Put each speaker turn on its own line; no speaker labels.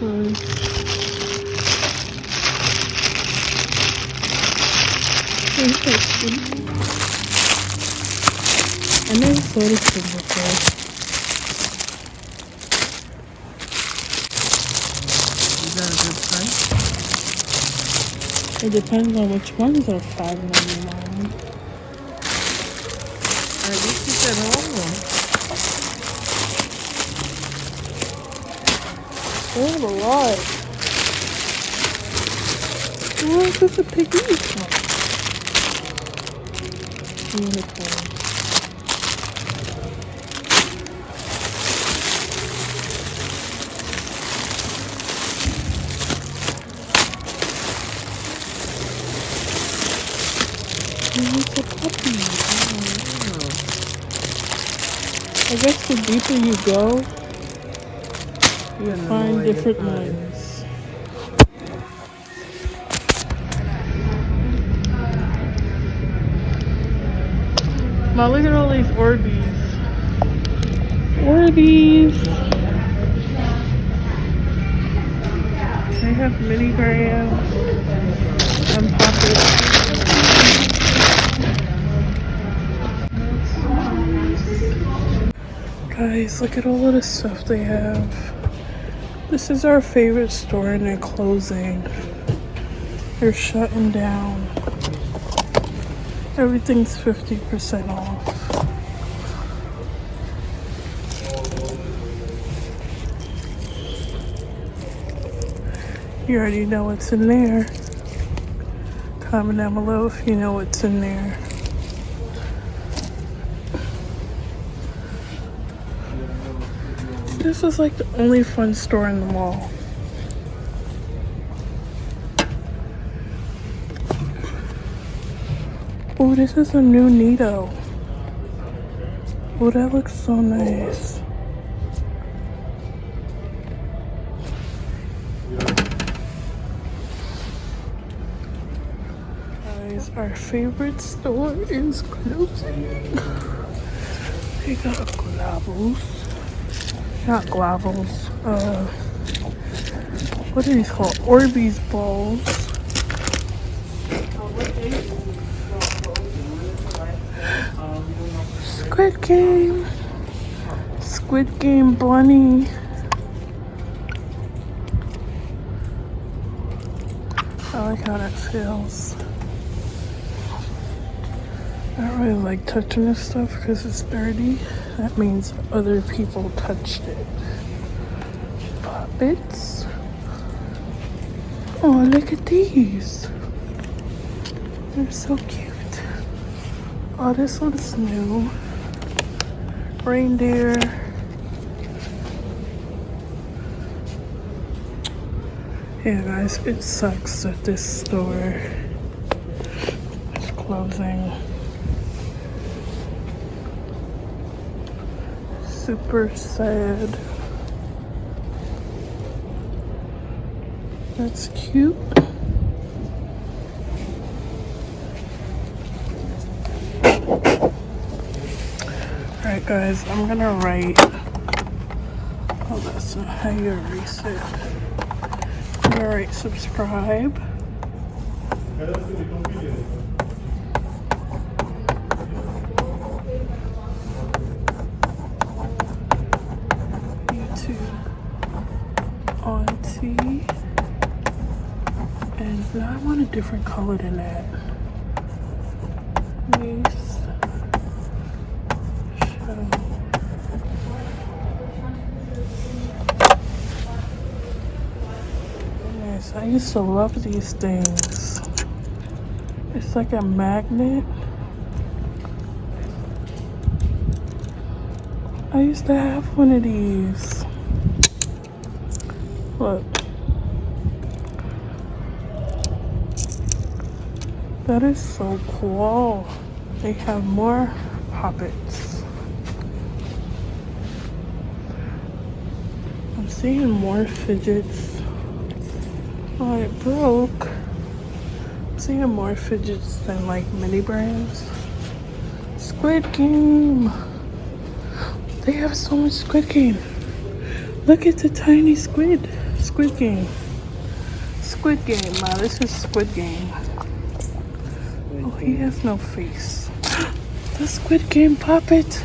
good. Interesting. I never saw this one before.
Is that a good price?
It depends on which ones are $5.99.
I guess you said all of them.
They have a lot. Why is this a piggy? Unicorn. It's a puppy.
Oh.
I guess the deeper you go, you
And the
find
more you
different
find.
ones. Now look at all these Orbeez. Orbeez. They have mini brands and poppets. Guys, look at all of the stuff they have. This is our favorite store and they're closing. They're shutting down. Everything's 50% off. You already know what's in there. Comment down below if you know what's in there. This is like the only fun store in the mall. Oh, this is a new Nito. Oh, that looks so nice. Guys, our favorite store is closing. They got glavels. Not glavels. What are these called? Orbeez balls. Squid Game. Squid Game bunny. I like how that feels. I don't really like touching this stuff because it's dirty. That means other people touched it. Puppets. Oh, look at these. They're so cute. Oh, this one's new. Reindeer. Yeah, guys, it sucks that this store is closing. Super sad. That's cute. Alright guys, I'm gonna write, oh that's not how you erase it. I'm gonna write subscribe. YouTube auntie. And I want a different color than that. Nice. Yes, I used to love these things. It's like a magnet. I used to have one of these. Look. That is so cool. They have more puppets. I'm seeing more fidgets. Oh, it broke. I'm seeing more fidgets than like mini brands. Squid Game. They have so much Squid Game. Look at the tiny squid. Squid Game. Squid Game, ma. This is Squid Game. Oh, he has no face. The Squid Game puppet.